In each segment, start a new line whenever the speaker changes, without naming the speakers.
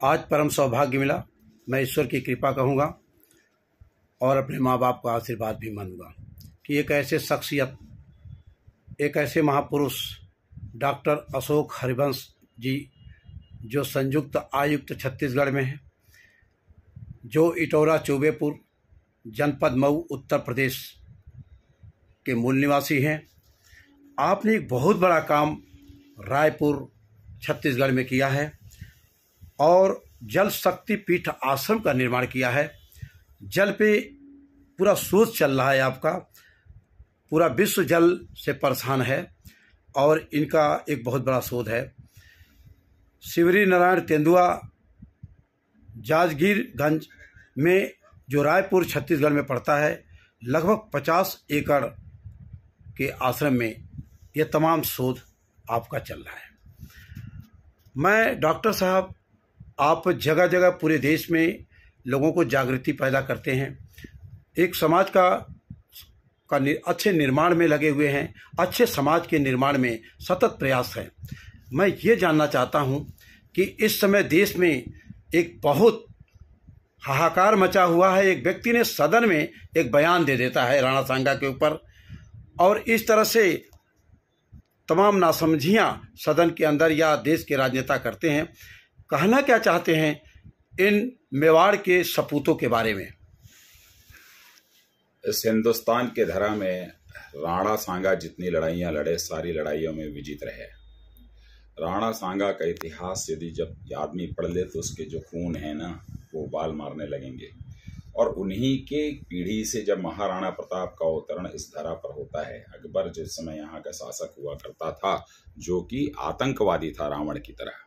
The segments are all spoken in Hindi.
आज परम सौभाग्य मिला। मैं ईश्वर की कृपा कहूँगा और अपने माँ बाप का आशीर्वाद भी मानूंगा कि एक ऐसे शख्सियत, एक ऐसे महापुरुष डॉक्टर अशोक हरिवंश जी, जो संयुक्त आयुक्त छत्तीसगढ़ में है, जो इटौरा चौबेपुर जनपद मऊ उत्तर प्रदेश के मूल निवासी हैं। आपने एक बहुत बड़ा काम रायपुर छत्तीसगढ़ में किया है और जल शक्ति पीठ आश्रम का निर्माण किया है। जल पे पूरा शोध चल रहा है आपका, पूरा विश्व जल से परेशान है और इनका एक बहुत बड़ा शोध है। शिवरी नारायण तेंदुआ जाजगीरगंज में, जो रायपुर छत्तीसगढ़ में पड़ता है, लगभग 50 एकड़ के आश्रम में ये तमाम शोध आपका चल रहा है। मैं डॉक्टर साहब, आप जगह जगह पूरे देश में लोगों को जागृति पैदा करते हैं, एक समाज का अच्छे निर्माण में लगे हुए हैं, अच्छे समाज के निर्माण में सतत प्रयास है। मैं ये जानना चाहता हूँ कि इस समय देश में एक बहुत हाहाकार मचा हुआ है। एक व्यक्ति ने सदन में एक बयान दे देता है राणा सांगा के ऊपर और इस तरह से तमाम नासमझियाँ सदन के अंदर या देश के राजनेता करते हैं। कहना क्या चाहते हैं इन मेवाड़ के सपूतों के बारे में?
इस हिंदुस्तान के धरा में राणा सांगा जितनी लड़ाइयाँ लड़े, सारी लड़ाइयों में विजित रहे। राणा सांगा का इतिहास यदि जब आदमी पढ़ ले तो उसके जो खून है ना, वो बाल मारने लगेंगे। और उन्हीं के पीढ़ी से जब महाराणा प्रताप का अवतरण इस धरा पर होता है, अकबर जिस समय यहाँ का शासक हुआ करता था, जो कि आतंकवादी था रावण की तरह,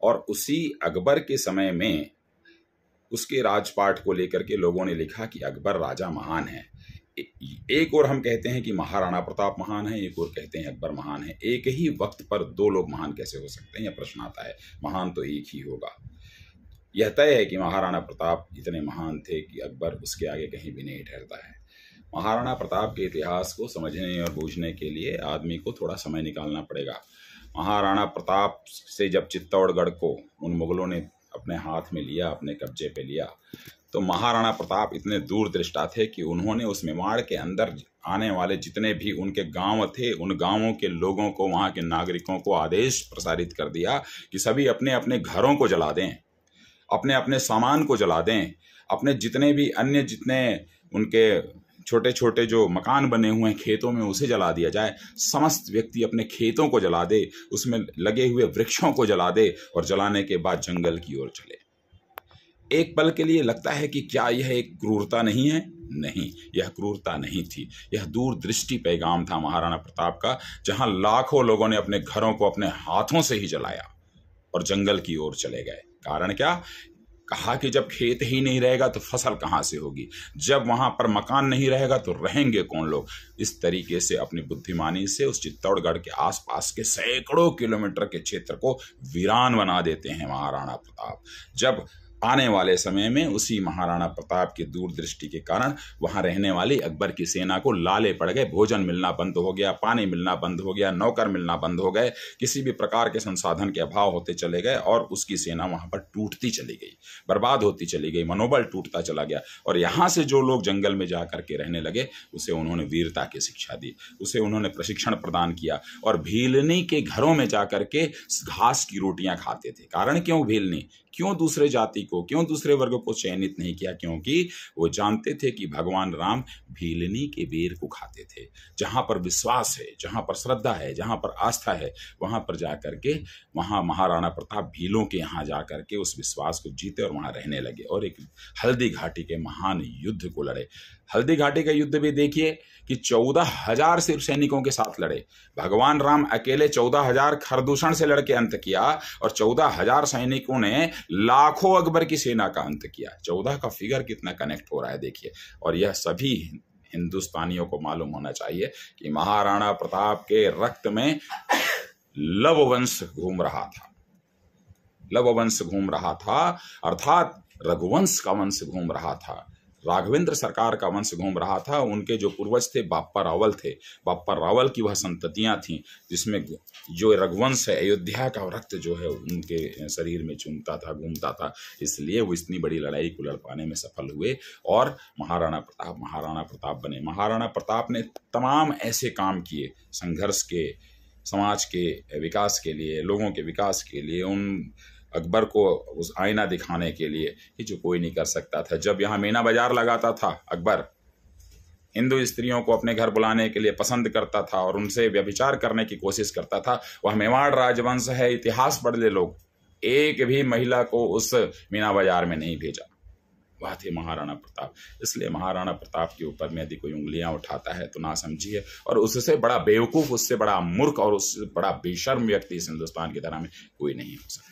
और उसी अकबर के समय में उसके राजपाट को लेकर के लोगों ने लिखा कि अकबर राजा महान है। एक और हम कहते हैं कि महाराणा प्रताप महान है, एक और कहते हैं अकबर महान है। एक ही वक्त पर दो लोग महान कैसे हो सकते हैं, यह प्रश्न आता है। महान तो एक ही होगा। यह तय है कि महाराणा प्रताप इतने महान थे कि अकबर उसके आगे कहीं भी नहीं ठहरता है। महाराणा प्रताप के इतिहास को समझने और बूझने के लिए आदमी को थोड़ा समय निकालना पड़ेगा। महाराणा प्रताप से जब चित्तौड़गढ़ को उन मुगलों ने अपने हाथ में लिया, अपने कब्जे पे लिया, तो महाराणा प्रताप इतने दूरदृष्टा थे कि उन्होंने उस मेवाड़ के अंदर आने वाले जितने भी उनके गांव थे, उन गांवों के लोगों को, वहां के नागरिकों को आदेश प्रसारित कर दिया कि सभी अपने अपने घरों को जला दें, अपने अपने सामान को जला दें, अपने जितने भी अन्य जितने उनके छोटे छोटे जो मकान बने हुए हैं खेतों में, उसे जला दिया जाए। समस्त व्यक्ति अपने खेतों को जला दे, उसमें लगे हुए वृक्षों को जला दे और जलाने के बाद जंगल की ओर चले। एक पल के लिए लगता है कि क्या यह एक क्रूरता नहीं है? नहीं, यह क्रूरता नहीं थी। यह दूरदृष्टि पैगाम था महाराणा प्रताप का, जहां लाखों लोगों ने अपने घरों को अपने हाथों से ही जलाया और जंगल की ओर चले गए। कारण क्या? कहा कि जब खेत ही नहीं रहेगा तो फसल कहाँ से होगी, जब वहां पर मकान नहीं रहेगा तो रहेंगे कौन लोग। इस तरीके से अपनी बुद्धिमानी से उस चित्तौड़गढ़ के आसपास के सैकड़ों किलोमीटर के क्षेत्र को वीरान बना देते हैं महाराणा प्रताप। जब आने वाले समय में उसी महाराणा प्रताप की दूरदृष्टि के कारण वहां रहने वाली अकबर की सेना को लाले पड़ गए। भोजन मिलना बंद हो गया, पानी मिलना बंद हो गया, नौकर मिलना बंद हो गए, किसी भी प्रकार के संसाधन के अभाव होते चले गए और उसकी सेना वहां पर टूटती चली गई, बर्बाद होती चली गई, मनोबल टूटता चला गया। और यहाँ से जो लोग जंगल में जाकर के रहने लगे, उसे उन्होंने वीरता की शिक्षा दी, उसे उन्होंने प्रशिक्षण प्रदान किया और भीलनी के घरों में जाकर के घास की रोटियां खाते थे। कारण क्यों भीलनी? क्यों दूसरे जाति को, क्यों दूसरे वर्ग को चयनित नहीं किया? क्योंकि वो जानते थे कि भगवान राम भीलनी के बेर को खाते थे। जहां पर विश्वास है, जहां पर श्रद्धा है, जहां पर आस्था है, वहां पर जाकर के वहां महाराणा प्रताप भीलों के यहाँ जाकर के उस विश्वास को जीते और वहां रहने लगे और एक हल्दी घाटी के महान युद्ध को लड़े। हल्दी घाटी का युद्ध भी देखिए कि 14,000 सिर्फ सैनिकों के साथ लड़े। भगवान राम अकेले 14,000 खरदूषण से लड़के अंत किया और 14,000 सैनिकों ने लाखों अकबर की सेना का अंत किया। 14 का फिगर कितना कनेक्ट हो रहा है देखिए। और यह सभी हिंदुस्तानियों को मालूम होना चाहिए कि महाराणा प्रताप के रक्त में लव वंश घूम रहा था। लव वंश घूम रहा था, अर्थात रघुवंश का वंश घूम रहा था। राघवेंद्र सरकार का वंश घूम रहा था। उनके जो पूर्वज थे बाप्पा रावल थे, बाप्पा रावल की वह संततियां थीं जिसमें जो रघुवंश है, अयोध्या का रक्त जो है उनके शरीर में चूमता था, घूमता था। इसलिए वो इतनी बड़ी लड़ाई को लड़ पाने में सफल हुए और महाराणा प्रताप बने। महाराणा प्रताप ने तमाम ऐसे काम किए संघर्ष के, समाज के विकास के लिए, लोगों के विकास के लिए, उन अकबर को उस आईना दिखाने के लिए कि जो कोई नहीं कर सकता था। जब यहाँ मीना बाजार लगाता था अकबर, हिंदू स्त्रियों को अपने घर बुलाने के लिए पसंद करता था और उनसे व्यभिचार करने की कोशिश करता था। वह मेवाड़ राजवंश है, इतिहास पढ़ ले लोग, एक भी महिला को उस मीना बाजार में नहीं भेजा। वह थे महाराणा प्रताप। इसलिए महाराणा प्रताप के ऊपर में यदि कोई उंगलियां उठाता है तो ना समझिए, और उससे बड़ा बेवकूफ, उससे बड़ा मूर्ख और उससे बड़ा बेशर्म व्यक्ति इस हिंदुस्तान की तरह में कोई नहीं हो सकता।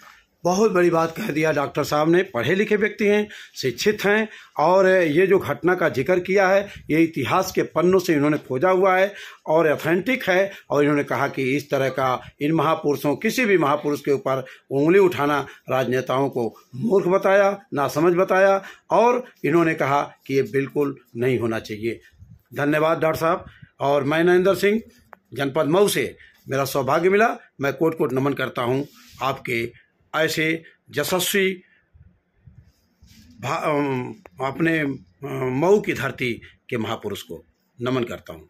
बहुत बड़ी बात कह दिया डॉक्टर साहब ने। पढ़े लिखे व्यक्ति हैं, शिक्षित हैं, और ये जो घटना का जिक्र किया है ये इतिहास के पन्नों से इन्होंने खोजा हुआ है और ऑथेंटिक है। और इन्होंने कहा कि इस तरह का इन महापुरुषों, किसी भी महापुरुष के ऊपर उंगली उठाना राजनेताओं को मूर्ख बताया, नासमझ बताया, और इन्होंने कहा कि ये बिल्कुल नहीं होना चाहिए। धन्यवाद डॉक्टर साहब। और मैं नरेंद्र सिंह, जनपद मऊ से मेरा सौभाग्य मिला। मैं कोट कोट नमन करता हूँ आपके ऐसे यशस्वी अपने मऊ की धरती के महापुरुष को नमन करता हूँ।